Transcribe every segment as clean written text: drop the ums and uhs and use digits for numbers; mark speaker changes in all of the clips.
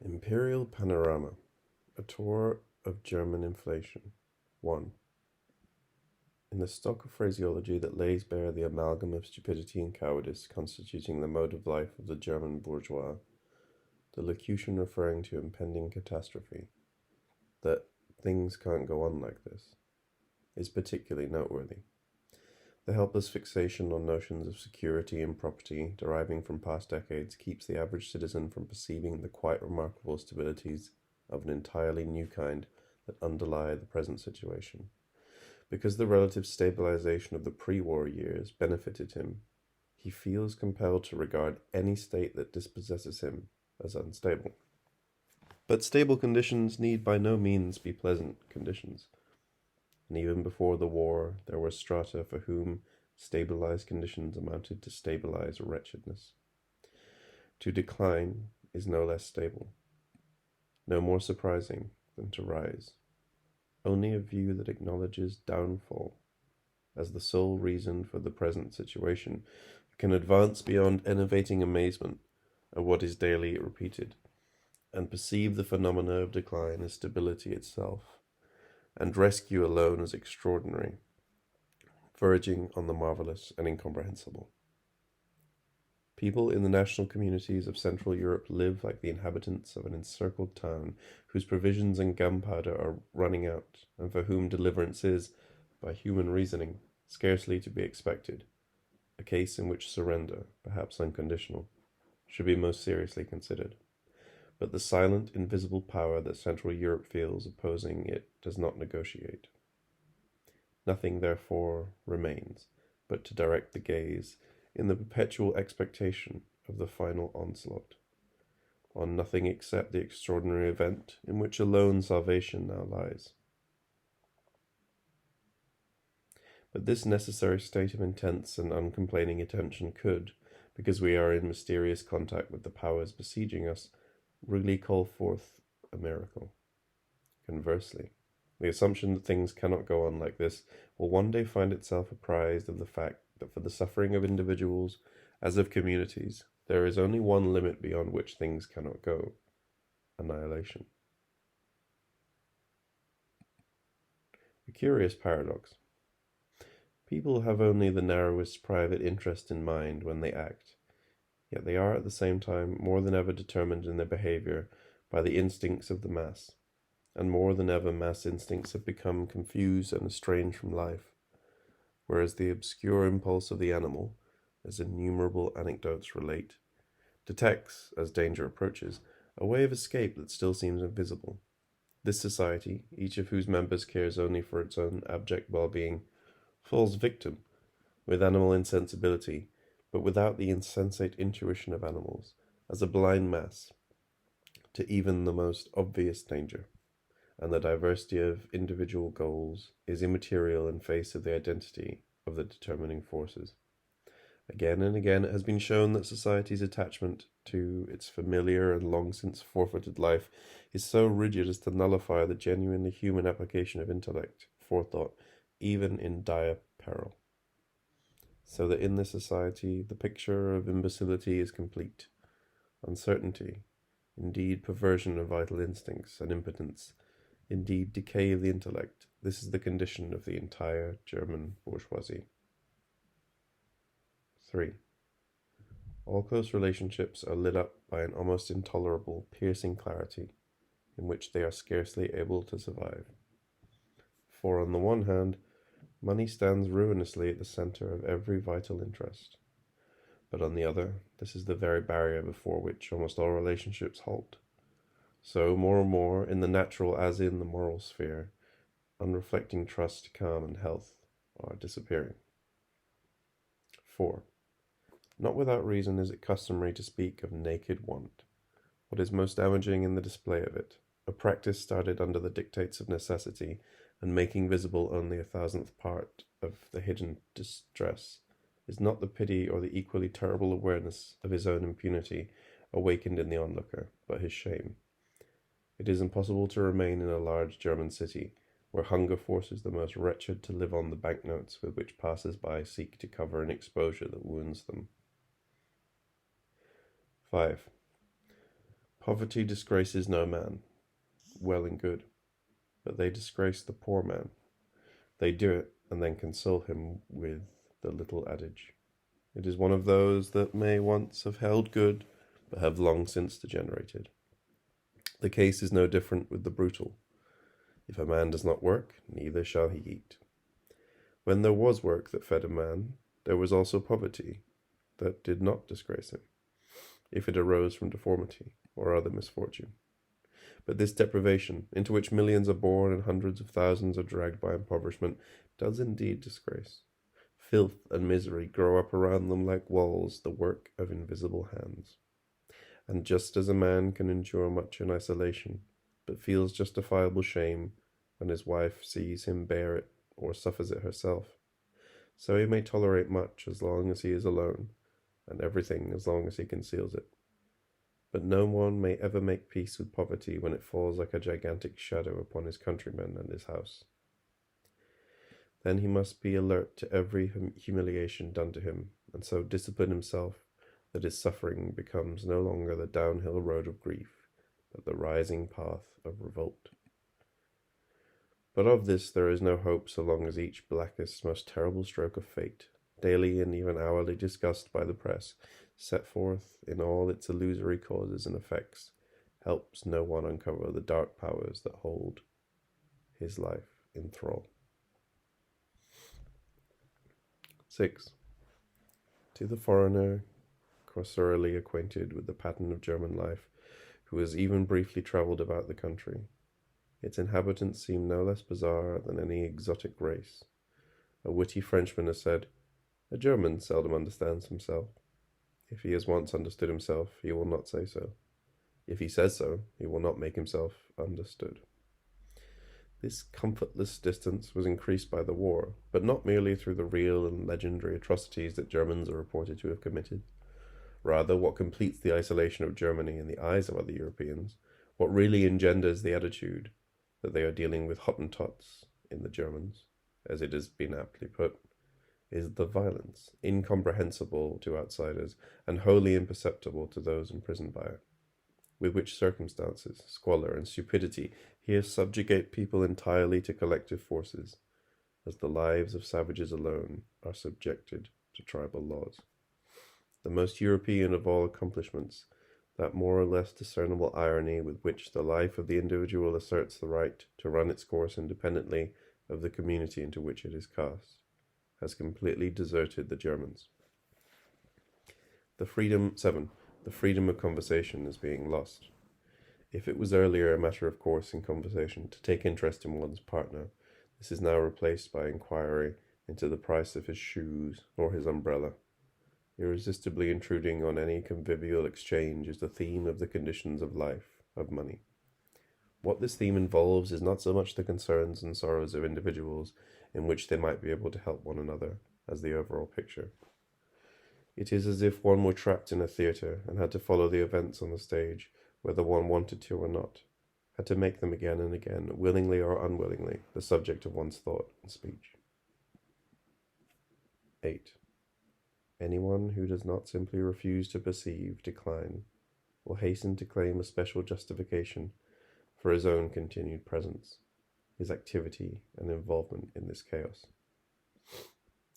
Speaker 1: Imperial Panorama, a tour of German inflation. 1. In the stock of phraseology that lays bare the amalgam of stupidity and cowardice constituting the mode of life of the German bourgeois, the locution referring to impending catastrophe, that things can't go on like this, is particularly noteworthy. The helpless fixation on notions of security and property deriving from past decades keeps the average citizen from perceiving the quite remarkable stabilities of an entirely new kind that underlie the present situation. Because the relative stabilization of the pre-war years benefited him, he feels compelled to regard any state that dispossesses him as unstable. But stable conditions need by no means be pleasant conditions. And even before the war, there were strata for whom stabilized conditions amounted to stabilized wretchedness. To decline is no less stable, no more surprising than to rise. Only a view that acknowledges downfall as the sole reason for the present situation can advance beyond enervating amazement at what is daily repeated, and perceive the phenomena of decline as stability itself, and rescue alone as extraordinary, verging on the marvelous and incomprehensible. People in the national communities of Central Europe live like the inhabitants of an encircled town whose provisions and gunpowder are running out, and for whom deliverance is, by human reasoning, scarcely to be expected, a case in which surrender, perhaps unconditional, should be most seriously considered. But the silent, invisible power that Central Europe feels opposing it does not negotiate. Nothing, therefore, remains but to direct the gaze in the perpetual expectation of the final onslaught, on nothing except the extraordinary event in which alone salvation now lies. But this necessary state of intense and uncomplaining attention could, because we are in mysterious contact with the powers besieging us, really call forth a miracle. Conversely, the assumption that things cannot go on like this will one day find itself apprised of the fact that for the suffering of individuals, as of communities, there is only one limit beyond which things cannot go: annihilation. A curious paradox. People have only the narrowest private interest in mind when they act, yet they are at the same time more than ever determined in their behavior by the instincts of the mass, and more than ever mass instincts have become confused and estranged from life, whereas the obscure impulse of the animal, as innumerable anecdotes relate, detects, as danger approaches, a way of escape that still seems invisible. This society, each of whose members cares only for its own abject well-being, falls victim, with animal insensibility, but without the insensate intuition of animals, as a blind mass, to even the most obvious danger, and the diversity of individual goals is immaterial in face of the identity of the determining forces. Again and again it has been shown that society's attachment to its familiar and long since forfeited life is so rigid as to nullify the genuinely human application of intellect, forethought, even in dire peril. So that in this society the picture of imbecility is complete. Uncertainty, indeed perversion of vital instincts, and impotence, indeed decay of the intellect, this is the condition of the entire German bourgeoisie. 3. All close relationships are lit up by an almost intolerable, piercing clarity, in which they are scarcely able to survive. For on the one hand, money stands ruinously at the center of every vital interest. But on the other, this is the very barrier before which almost all relationships halt. So, more and more, in the natural as in the moral sphere, unreflecting trust, calm, and health are disappearing. 4. Not without reason is it customary to speak of naked want. What is most damaging in the display of it, a practice started under the dictates of necessity, and making visible only a thousandth part of the hidden distress, is not the pity or the equally terrible awareness of his own impunity awakened in the onlooker, but his shame. It is impossible to remain in a large German city, where hunger forces the most wretched to live on the banknotes with which passers-by seek to cover an exposure that wounds them. 5. Poverty disgraces no man, well and good, but they disgrace the poor man. They do it, and then console him with the little adage. It is one of those that may once have held good, but have long since degenerated. The case is no different with the brutal. If a man does not work, neither shall he eat. When there was work that fed a man, there was also poverty that did not disgrace him, if it arose from deformity or other misfortune. But this deprivation, into which millions are born and hundreds of thousands are dragged by impoverishment, does indeed disgrace. Filth and misery grow up around them like walls, the work of invisible hands. And just as a man can endure much in isolation, but feels justifiable shame when his wife sees him bear it or suffers it herself, so he may tolerate much as long as he is alone, and everything as long as he conceals it. But no one may ever make peace with poverty when it falls like a gigantic shadow upon his countrymen and his house. Then he must be alert to every humiliation done to him, and so discipline himself that his suffering becomes no longer the downhill road of grief, but the rising path of revolt. But of this there is no hope so long as each blackest, most terrible stroke of fate, daily and even hourly discussed by the press, set forth in all its illusory causes and effects, helps no one uncover the dark powers that hold his life in thrall. 6. To the foreigner, cursorily acquainted with the pattern of German life, who has even briefly travelled about the country, its inhabitants seem no less bizarre than any exotic race. A witty Frenchman has said, "A German seldom understands himself. If he has once understood himself, he will not say so. If he says so, he will not make himself understood." This comfortless distance was increased by the war, but not merely through the real and legendary atrocities that Germans are reported to have committed. Rather, what completes the isolation of Germany in the eyes of other Europeans, what really engenders the attitude that they are dealing with Hottentots in the Germans, as it has been aptly put, is the violence, incomprehensible to outsiders and wholly imperceptible to those imprisoned by it, with which circumstances, squalor, and stupidity here subjugate people entirely to collective forces, as the lives of savages alone are subjected to tribal laws. The most European of all accomplishments, that more or less discernible irony with which the life of the individual asserts the right to run its course independently of the community into which it is cast, has completely deserted the Germans. 7. The freedom of conversation is being lost. If it was earlier a matter of course in conversation to take interest in one's partner, this is now replaced by inquiry into the price of his shoes or his umbrella. Irresistibly intruding on any convivial exchange is the theme of the conditions of life, of money. What this theme involves is not so much the concerns and sorrows of individuals, in which they might be able to help one another, as the overall picture. It is as if one were trapped in a theatre and had to follow the events on the stage, whether one wanted to or not, had to make them again and again, willingly or unwillingly, the subject of one's thought and speech. 8. Anyone who does not simply refuse to perceive decline will hasten to claim a special justification for his own continued presence, his activity and involvement in this chaos.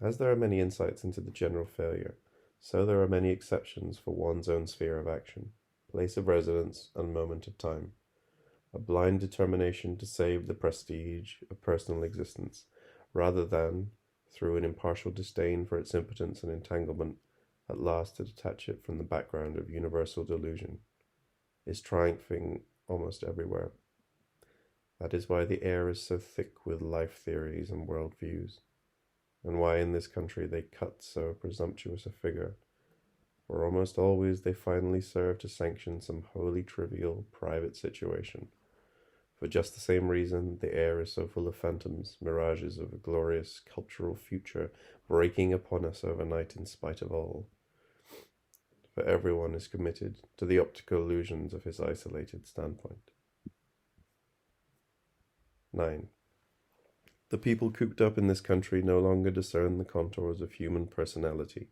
Speaker 1: As there are many insights into the general failure, so there are many exceptions for one's own sphere of action, place of residence, and moment of time. A blind determination to save the prestige of personal existence, rather than, through an impartial disdain for its impotence and entanglement, at last to detach it from the background of universal delusion, is triumphing almost everywhere. That is why the air is so thick with life theories and world views, and why in this country they cut so presumptuous a figure, for almost always they finally serve to sanction some wholly trivial private situation. For just the same reason, the air is so full of phantoms, mirages of a glorious cultural future breaking upon us overnight in spite of all. For everyone is committed to the optical illusions of his isolated standpoint. 9. The people cooped up in this country no longer discern the contours of human personality.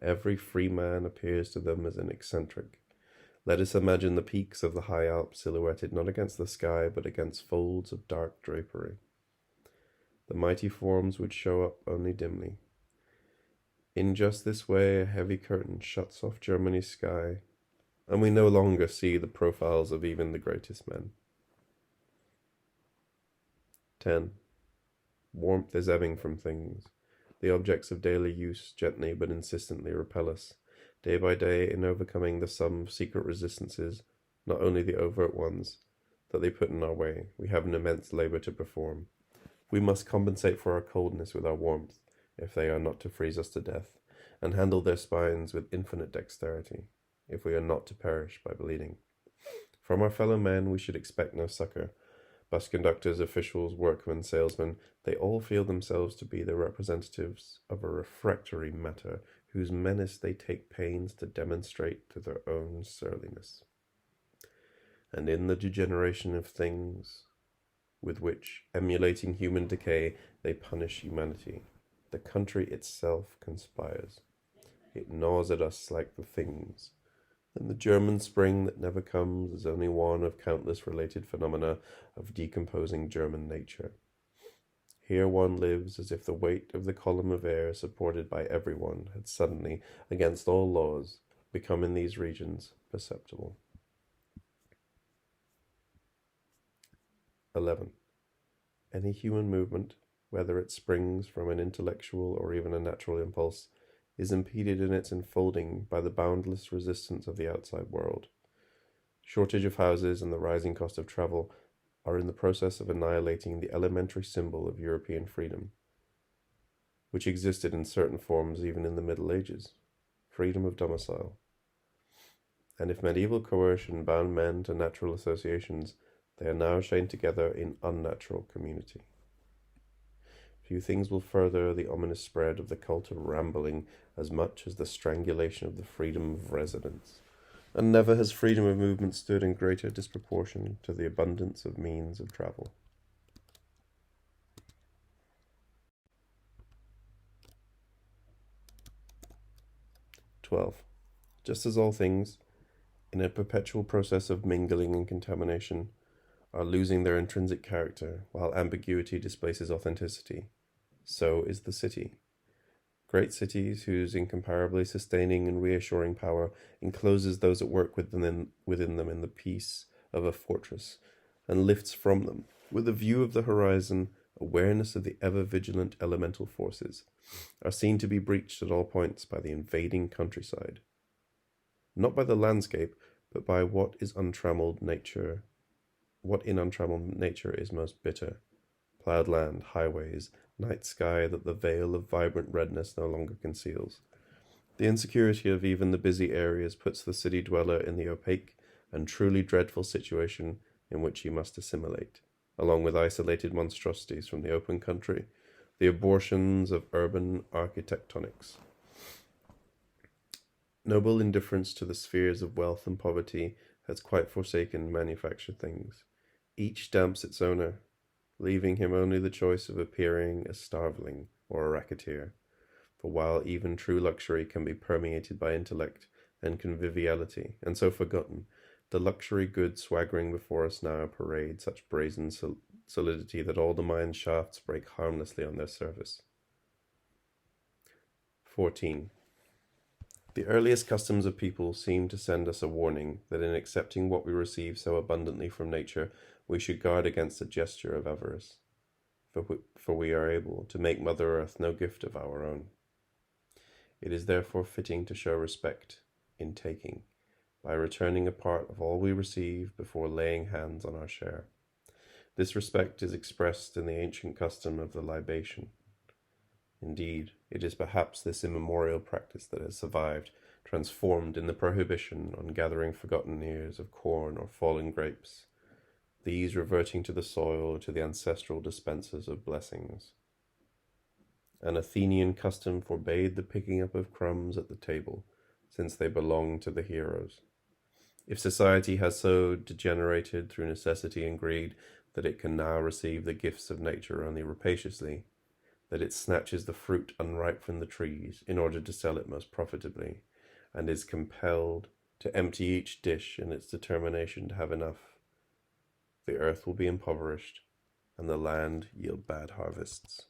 Speaker 1: Every free man appears to them as an eccentric, Let us imagine the peaks of the high Alps silhouetted not against the sky, but against folds of dark drapery. The mighty forms would show up only dimly. In just this way, a heavy curtain shuts off Germany's sky, and we no longer see the profiles of even the greatest men. 10. Warmth is ebbing from things. The objects of daily use gently but insistently repel us, day by day, in overcoming the sum of secret resistances, not only the overt ones, that they put in our way. We have an immense labor to perform. We must compensate for our coldness with our warmth, if they are not to freeze us to death, and handle their spines with infinite dexterity, if we are not to perish by bleeding. From our fellow men we should expect no succor. Bus conductors, officials, workmen, salesmen, they all feel themselves to be the representatives of a refractory matter, whose menace they take pains to demonstrate to their own surliness. And in the degeneration of things, with which, emulating human decay, they punish humanity, the country itself conspires. It gnaws at us like the things. And the German spring that never comes is only one of countless related phenomena of decomposing German nature. Here one lives as if the weight of the column of air supported by everyone had suddenly, against all laws, become in these regions perceptible. 11. Any human movement, whether it springs from an intellectual or even a natural impulse, is impeded in its unfolding by the boundless resistance of the outside world. Shortage of houses and the rising cost of travel are in the process of annihilating the elementary symbol of European freedom, which existed in certain forms even in the Middle Ages, freedom of domicile. And if medieval coercion bound men to natural associations, they are now chained together in unnatural community. Few things will further the ominous spread of the cult of rambling as much as the strangulation of the freedom of residence. And never has freedom of movement stood in greater disproportion to the abundance of means of travel. 12. Just as all things, in a perpetual process of mingling and contamination, are losing their intrinsic character, while ambiguity displaces authenticity, so is the city. Great cities, whose incomparably sustaining and reassuring power encloses those at work within them in the peace of a fortress, and lifts from them, with a view of the horizon, awareness of the ever-vigilant elemental forces, are seen to be breached at all points by the invading countryside. Not by the landscape, but by what in untrammeled nature is most bitter. Plowed land, highways, night sky that the veil of vibrant redness no longer conceals. The insecurity of even the busy areas puts the city dweller in the opaque and truly dreadful situation in which he must assimilate, along with isolated monstrosities from the open country, the abortions of urban architectonics. Noble indifference to the spheres of wealth and poverty has quite forsaken manufactured things. Each damps its owner, leaving him only the choice of appearing a starveling or a racketeer. For while even true luxury can be permeated by intellect and conviviality, and so forgotten, the luxury goods swaggering before us now parade such brazen solidity that all the mind's shafts break harmlessly on their surface. 14. The earliest customs of people seem to send us a warning that in accepting what we receive so abundantly from nature, we should guard against a gesture of avarice, for we are able to make Mother Earth no gift of our own. It is therefore fitting to show respect in taking, by returning a part of all we receive before laying hands on our share. This respect is expressed in the ancient custom of the libation. Indeed, it is perhaps this immemorial practice that has survived, transformed in the prohibition on gathering forgotten ears of corn or fallen grapes, these reverting to the soil or to the ancestral dispensers of blessings. An Athenian custom forbade the picking up of crumbs at the table, since they belonged to the heroes. If society has so degenerated through necessity and greed that it can now receive the gifts of nature only rapaciously, that it snatches the fruit unripe from the trees in order to sell it most profitably, and is compelled to empty each dish in its determination to have enough, the earth will be impoverished and the land yield bad harvests.